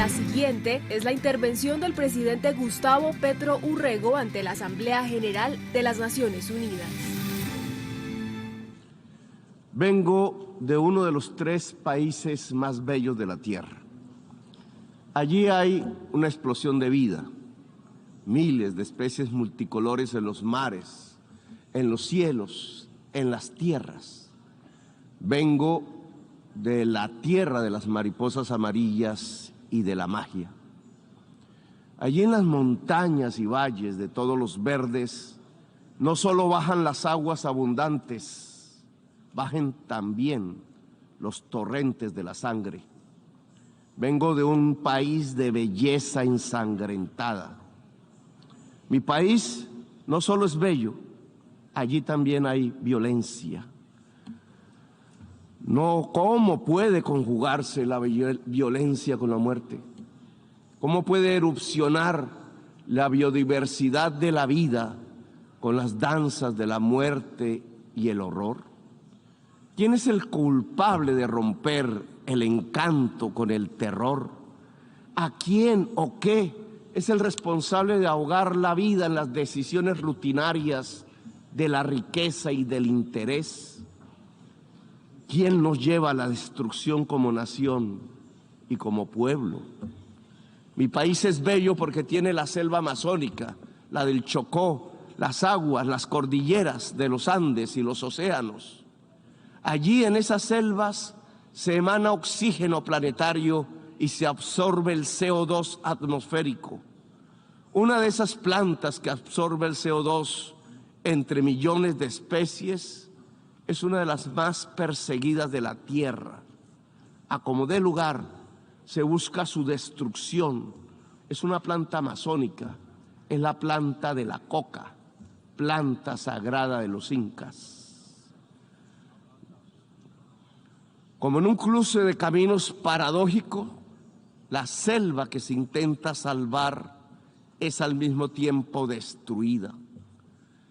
La siguiente es la intervención del presidente Gustavo Petro Urrego ante la Asamblea General de las Naciones Unidas. Vengo de uno de los 3 países más bellos de la Tierra. Allí hay una explosión de vida, miles de especies multicolores en los mares, en los cielos, en las tierras. Vengo de la tierra de las mariposas amarillas y de la magia. Allí en las montañas y valles de todos los verdes, no solo bajan las aguas abundantes, bajen también los torrentes de la sangre. Vengo de un país de belleza ensangrentada. Mi país no solo es bello, allí también hay violencia. No, ¿cómo puede conjugarse la violencia con la muerte? ¿Cómo puede erupcionar la biodiversidad de la vida con las danzas de la muerte y el horror? ¿Quién es el culpable de romper el encanto con el terror? ¿A quién o qué es el responsable de ahogar la vida en las decisiones rutinarias de la riqueza y del interés? ¿Quién nos lleva a la destrucción como nación y como pueblo? Mi país es bello porque tiene la selva amazónica, la del Chocó, las aguas, las cordilleras de los Andes y los océanos. Allí en esas selvas se emana oxígeno planetario y se absorbe el CO2 atmosférico. Una de esas plantas que absorbe el CO2 entre millones de especies es una de las más perseguidas de la Tierra. A como dé lugar, se busca su destrucción. Es una planta amazónica, es la planta de la coca, planta sagrada de los incas. Como en un cruce de caminos paradójico, la selva que se intenta salvar es al mismo tiempo destruida.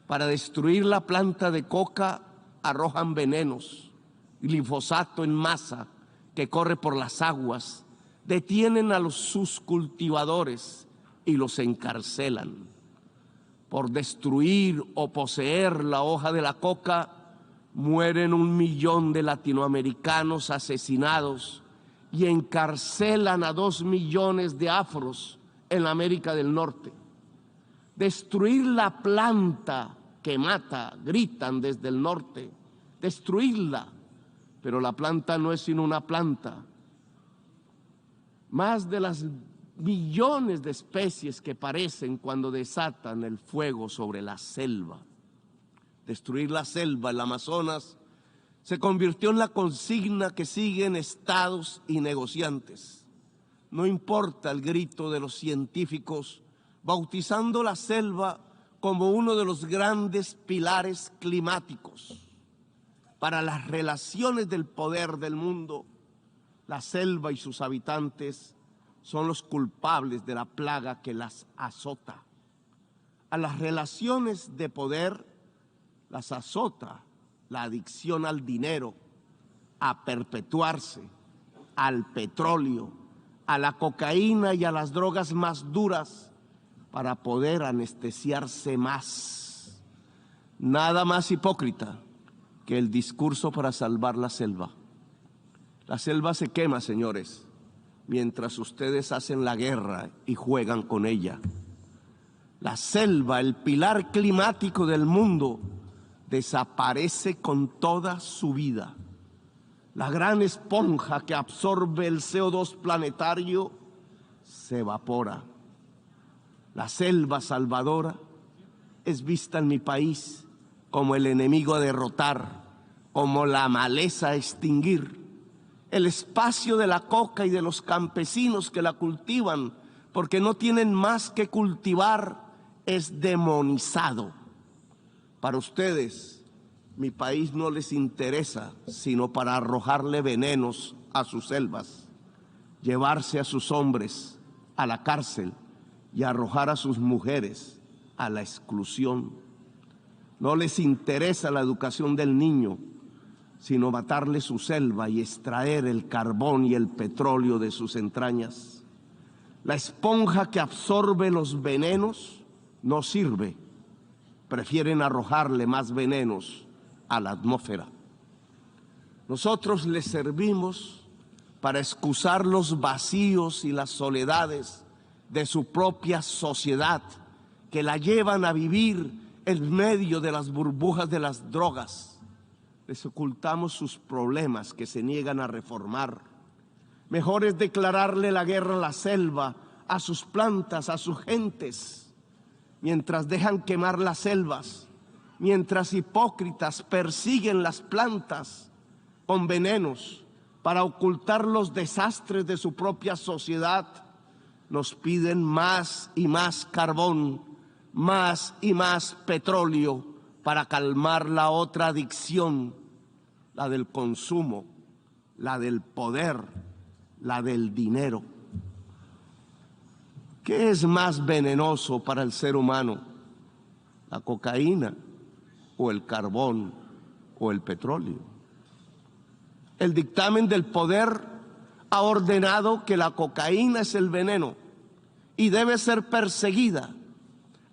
Para destruir la planta de coca arrojan venenos, glifosato en masa que corre por las aguas, detienen a sus cultivadores y los encarcelan. Por destruir o poseer la hoja de la coca, mueren 1 millón de latinoamericanos asesinados y encarcelan a 2 millones de afros en la América del Norte. Destruir la planta que mata, gritan desde el norte, destruirla, pero la planta no es sino una planta. Más de las millones de especies que parecen cuando desatan el fuego sobre la selva. Destruir la selva, el Amazonas, se convirtió en la consigna que siguen estados y negociantes. No importa el grito de los científicos, bautizando la selva como uno de los grandes pilares climáticos. Para las relaciones del poder del mundo, la selva y sus habitantes son los culpables de la plaga que las azota. A las relaciones de poder las azota la adicción al dinero, a perpetuarse, al petróleo, a la cocaína y a las drogas más duras para poder anestesiarse más. Nada más hipócrita que el discurso para salvar la selva. La selva se quema, señores, mientras ustedes hacen la guerra y juegan con ella. La selva, el pilar climático del mundo, desaparece con toda su vida. La gran esponja que absorbe el CO2 planetario se evapora. La selva salvadora es vista en mi país como el enemigo a derrotar, como la maleza a extinguir. El espacio de la coca y de los campesinos que la cultivan, porque no tienen más que cultivar, es demonizado. Para ustedes, mi país no les interesa sino para arrojarle venenos a sus selvas, llevarse a sus hombres a la cárcel y arrojar a sus mujeres a la exclusión. No les interesa la educación del niño, sino matarle su selva y extraer el carbón y el petróleo de sus entrañas. La esponja que absorbe los venenos no sirve. Prefieren arrojarle más venenos a la atmósfera. Nosotros les servimos para excusar los vacíos y las soledades de su propia sociedad, que la llevan a vivir en medio de las burbujas de las drogas. Les ocultamos sus problemas que se niegan a reformar. Mejor es declararle la guerra a la selva, a sus plantas, a sus gentes, mientras dejan quemar las selvas, mientras hipócritas persiguen las plantas con venenos para ocultar los desastres de su propia sociedad. Nos piden más y más carbón, más y más petróleo para calmar la otra adicción, la del consumo, la del poder, la del dinero. ¿Qué es más venenoso para el ser humano? ¿La cocaína o el carbón o el petróleo? El dictamen del poder ha ordenado que la cocaína es el veneno y debe ser perseguida.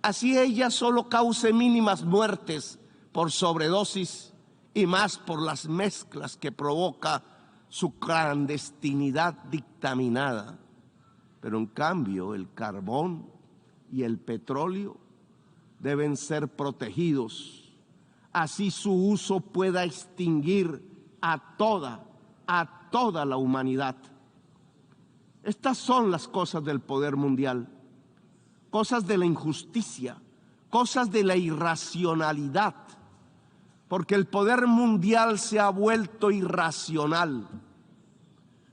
Así ella solo cause mínimas muertes por sobredosis y más por las mezclas que provoca su clandestinidad dictaminada. Pero en cambio el carbón y el petróleo deben ser protegidos. Así su uso pueda extinguir a toda la humanidad. Estas son las cosas del poder mundial, cosas de la injusticia, cosas de la irracionalidad, porque el poder mundial se ha vuelto irracional.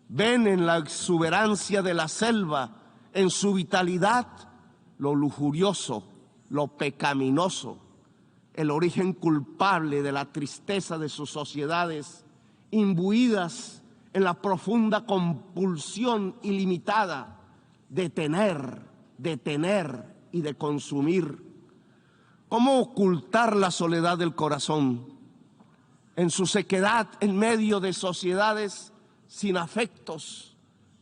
Ven en la exuberancia de la selva, en su vitalidad, lo lujurioso, lo pecaminoso, el origen culpable de la tristeza de sus sociedades, imbuidas en la profunda compulsión ilimitada de tener y de consumir. ¿Cómo ocultar la soledad del corazón en su sequedad en medio de sociedades sin afectos,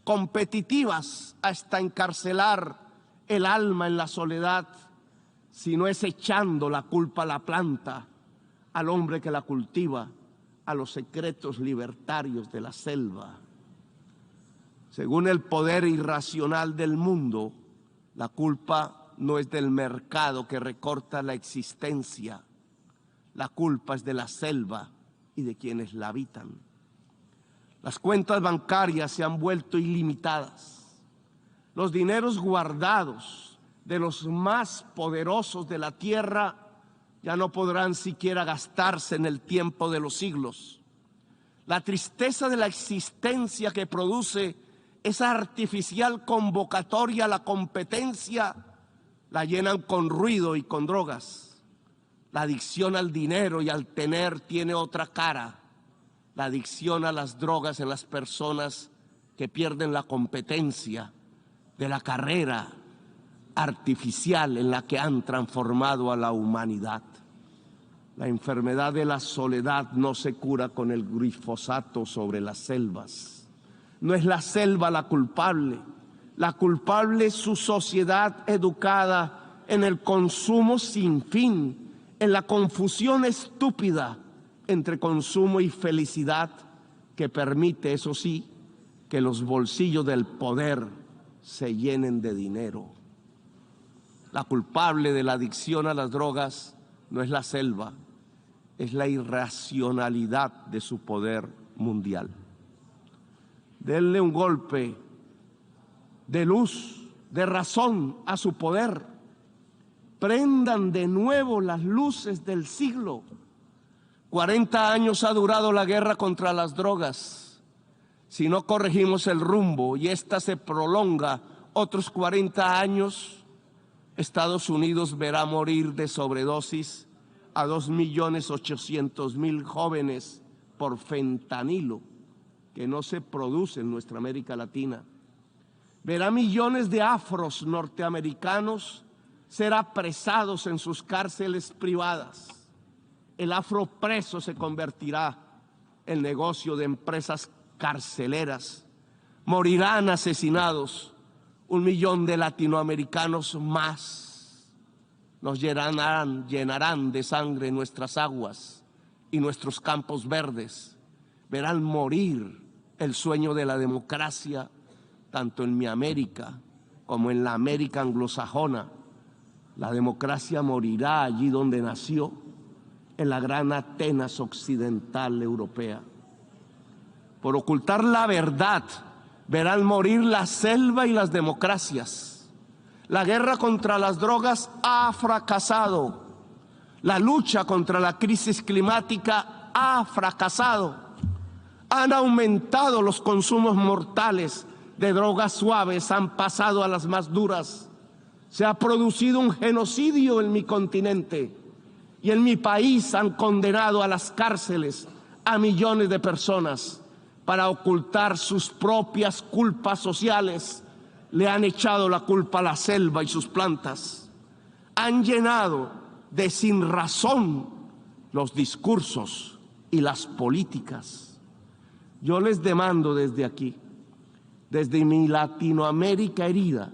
competitivas hasta encarcelar el alma en la soledad, si no es echando la culpa a la planta, al hombre que la cultiva, a los secretos libertarios de la selva? Según el poder irracional del mundo, la culpa no es del mercado que recorta la existencia, la culpa es de la selva y de quienes la habitan. Las cuentas bancarias se han vuelto ilimitadas. Los dineros guardados de los más poderosos de la tierra ya no podrán siquiera gastarse en el tiempo de los siglos. La tristeza de la existencia que produce esa artificial convocatoria a la competencia la llenan con ruido y con drogas. La adicción al dinero y al tener tiene otra cara. La adicción a las drogas en las personas que pierden la competencia de la carrera artificial en la que han transformado a la humanidad. La enfermedad de la soledad no se cura con el glifosato sobre las selvas. No es la selva la culpable es su sociedad educada en el consumo sin fin, en la confusión estúpida entre consumo y felicidad que permite, eso sí, que los bolsillos del poder se llenen de dinero. La culpable de la adicción a las drogas no es la selva, es la irracionalidad de su poder mundial. Denle un golpe de luz, de razón a su poder. Prendan de nuevo las luces del siglo. 40 años ha durado la guerra contra las drogas. Si no corregimos el rumbo y esta se prolonga otros 40 años, Estados Unidos verá morir de sobredosis a 2.800.000 jóvenes por fentanilo, que no se produce en nuestra América Latina. Verá millones de afros norteamericanos ser apresados en sus cárceles privadas. El afropreso se convertirá en negocio de empresas carceleras. Morirán asesinados 1 millón de latinoamericanos más nos llenarán de sangre nuestras aguas y nuestros campos verdes. Verán morir el sueño de la democracia, tanto en mi América como en la América anglosajona. La democracia morirá allí donde nació, en la gran Atenas occidental europea. Por ocultar la verdad, verán morir la selva y las democracias. La guerra contra las drogas ha fracasado. La lucha contra la crisis climática ha fracasado. Han aumentado los consumos mortales de drogas suaves, han pasado a las más duras. Se ha producido un genocidio en mi continente y en mi país han condenado a las cárceles a millones de personas. Para ocultar sus propias culpas sociales, le han echado la culpa a la selva y sus plantas. Han llenado de sinrazón los discursos y las políticas. Yo les demando desde aquí, desde mi Latinoamérica herida,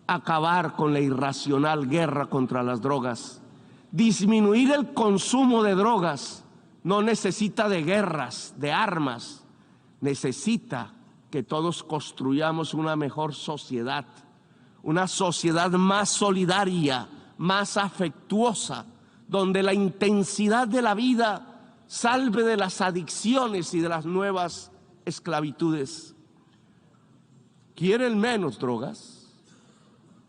acabar con la irracional guerra contra las drogas. Disminuir el consumo de drogas no necesita de guerras, de armas. Necesita que todos construyamos una mejor sociedad, una sociedad más solidaria, más afectuosa, donde la intensidad de la vida salve de las adicciones y de las nuevas esclavitudes. ¿Quieren menos drogas?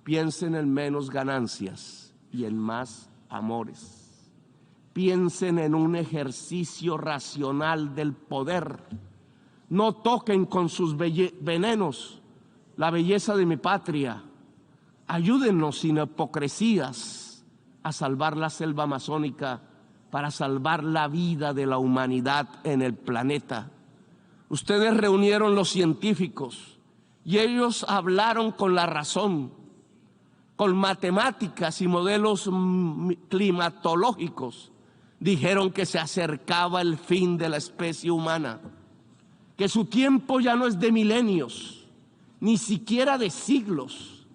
Piensen en menos ganancias y en más amores. Piensen en un ejercicio racional del poder. No toquen con sus venenos la belleza de mi patria. Ayúdennos sin hipocresías a salvar la selva amazónica para salvar la vida de la humanidad en el planeta. Ustedes reunieron los científicos y ellos hablaron con la razón, con matemáticas y modelos climatológicos. Dijeron que se acercaba el fin de la especie humana, que su tiempo ya no es de milenios, ni siquiera de siglos.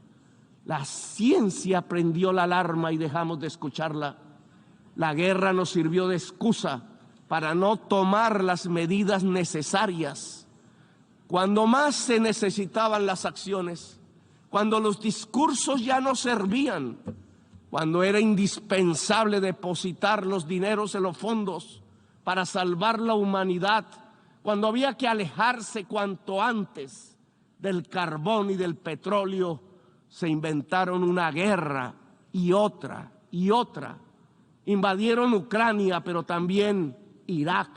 La ciencia prendió la alarma y dejamos de escucharla. La guerra nos sirvió de excusa para no tomar las medidas necesarias. Cuando más se necesitaban las acciones, cuando los discursos ya no servían, cuando era indispensable depositar los dineros en los fondos para salvar la humanidad, cuando había que alejarse cuanto antes del carbón y del petróleo, se inventaron una guerra y otra y otra. Invadieron Ucrania, pero también Irak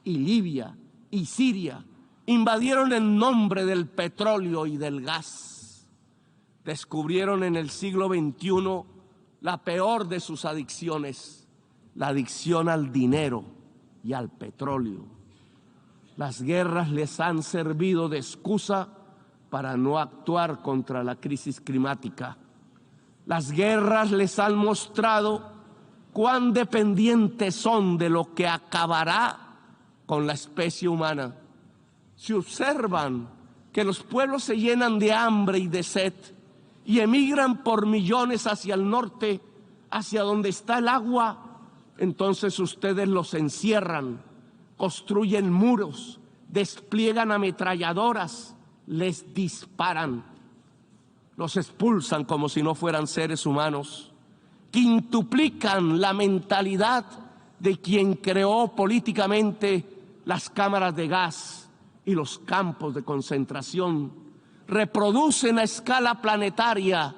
y Libia y Siria. Invadieron en nombre del petróleo y del gas. Descubrieron en el siglo XXI la peor de sus adicciones, la adicción al dinero y al petróleo. Las guerras les han servido de excusa para no actuar contra la crisis climática. Las guerras les han mostrado cuán dependientes son de lo que acabará con la especie humana. Si observan que los pueblos se llenan de hambre y de sed y emigran por millones hacia el norte, hacia donde está el agua, entonces ustedes los encierran, construyen muros, despliegan ametralladoras, les disparan, los expulsan como si no fueran seres humanos, quintuplican la mentalidad de quien creó políticamente las cámaras de gas y los campos de concentración, reproducen a escala planetaria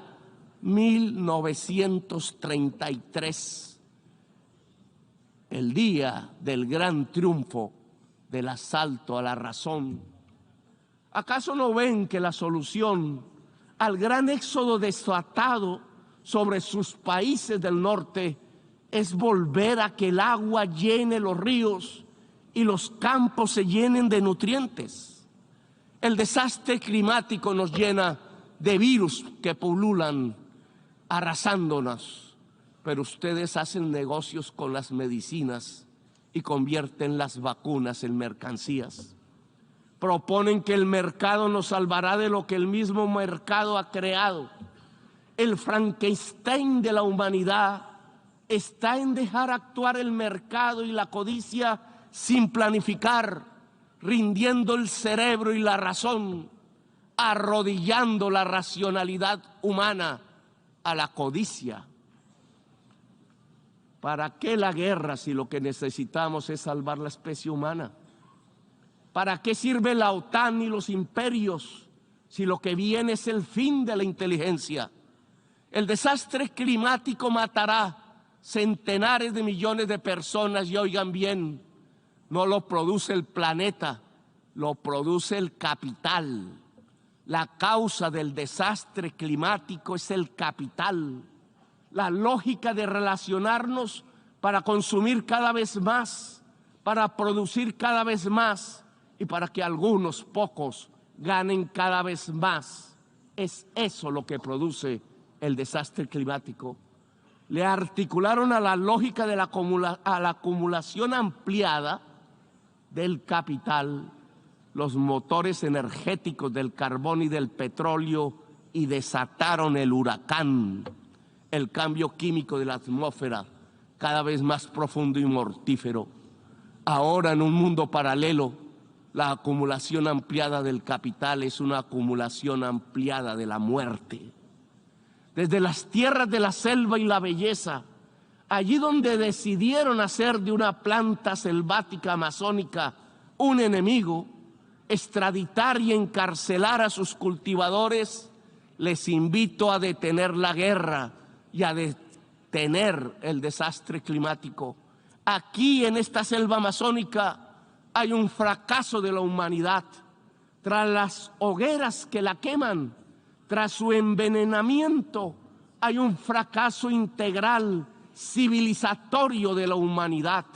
1933. El día del gran triunfo del asalto a la razón. ¿Acaso no ven que la solución al gran éxodo desatado sobre sus países del norte es volver a que el agua llene los ríos y los campos se llenen de nutrientes? El desastre climático nos llena de virus que pululan, arrasándonos. Pero ustedes hacen negocios con las medicinas y convierten las vacunas en mercancías. Proponen que el mercado nos salvará de lo que el mismo mercado ha creado. El Frankenstein de la humanidad está en dejar actuar el mercado y la codicia sin planificar, rindiendo el cerebro y la razón, arrodillando la racionalidad humana a la codicia. ¿Para qué la guerra si lo que necesitamos es salvar la especie humana? ¿Para qué sirve la OTAN y los imperios si lo que viene es el fin de la inteligencia? El desastre climático matará centenares de millones de personas y oigan bien, no lo produce el planeta, lo produce el capital. La causa del desastre climático es el capital. La lógica de relacionarnos para consumir cada vez más, para producir cada vez más y para que algunos pocos ganen cada vez más. Es eso lo que produce el desastre climático. Le articularon a la lógica de la acumulación ampliada del capital los motores energéticos del carbón y del petróleo y desataron el huracán, el cambio químico de la atmósfera cada vez más profundo y mortífero. Ahora, en un mundo paralelo, la acumulación ampliada del capital es una acumulación ampliada de la muerte. Desde las tierras de la selva y la belleza, allí donde decidieron hacer de una planta selvática amazónica un enemigo, extraditar y encarcelar a sus cultivadores, les invito a detener la guerra y a detener el desastre climático. Aquí en esta selva amazónica hay un fracaso de la humanidad. Tras las hogueras que la queman, tras su envenenamiento, hay un fracaso integral, civilizatorio de la humanidad.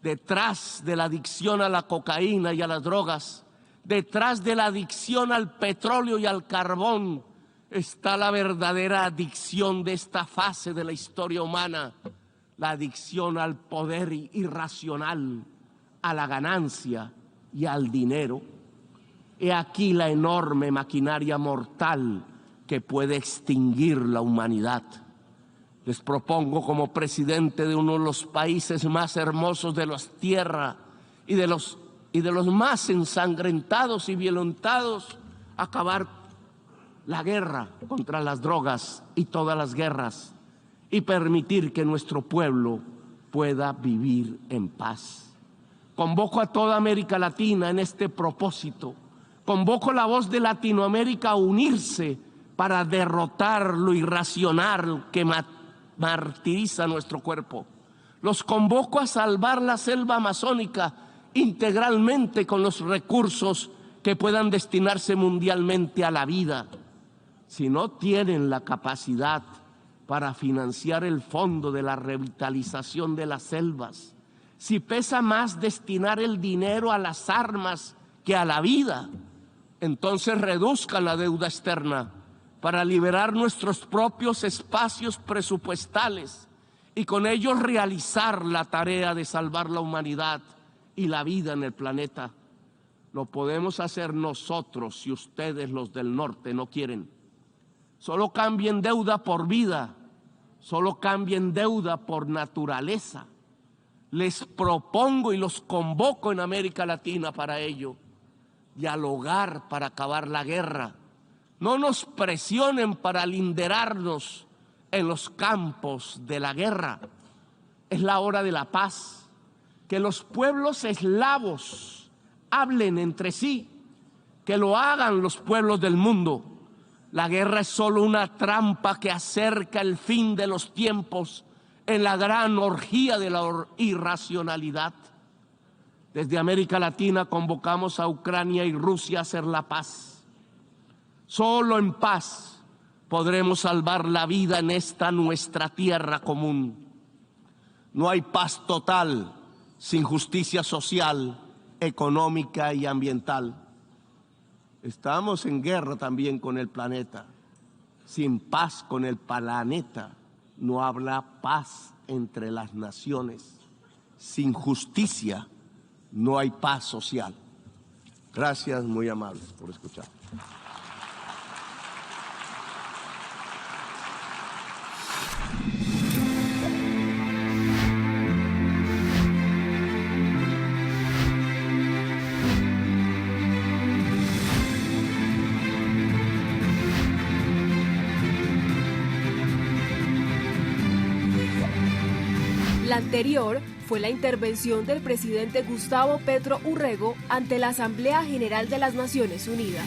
Detrás de la adicción a la cocaína y a las drogas, detrás de la adicción al petróleo y al carbón, está la verdadera adicción de esta fase de la historia humana, la adicción al poder irracional, a la ganancia y al dinero. He aquí la enorme maquinaria mortal que puede extinguir la humanidad. Les propongo como presidente de uno de los países más hermosos de la tierra y de los más ensangrentados y violentados, acabar la guerra contra las drogas y todas las guerras y permitir que nuestro pueblo pueda vivir en paz. Convoco a toda América Latina en este propósito. Convoco la voz de Latinoamérica a unirse para derrotar lo irracional que martiriza nuestro cuerpo. Los convoco a salvar la selva amazónica integralmente con los recursos que puedan destinarse mundialmente a la vida. Si no tienen la capacidad para financiar el fondo de la revitalización de las selvas, si pesa más destinar el dinero a las armas que a la vida, entonces reduzcan la deuda externa para liberar nuestros propios espacios presupuestales y con ellos realizar la tarea de salvar la humanidad y la vida en el planeta. Lo podemos hacer nosotros si ustedes, los del norte, no quieren. Solo cambien deuda por vida, solo cambien deuda por naturaleza. Les propongo y los convoco en América Latina para ello. Dialogar para acabar la guerra. No nos presionen para linderarnos en los campos de la guerra. Es la hora de la paz. Que los pueblos eslavos hablen entre sí, que lo hagan los pueblos del mundo. La guerra es solo una trampa que acerca el fin de los tiempos en la gran orgía de la irracionalidad. Desde América Latina convocamos a Ucrania y Rusia a hacer la paz. Solo en paz podremos salvar la vida en esta nuestra tierra común. No hay paz total sin justicia social, económica y ambiental. Estamos en guerra también con el planeta. Sin paz con el planeta no habrá paz entre las naciones. Sin justicia no hay paz social. Gracias, muy amables por escuchar. La anterior fue la intervención del presidente Gustavo Petro Urrego ante la Asamblea General de las Naciones Unidas.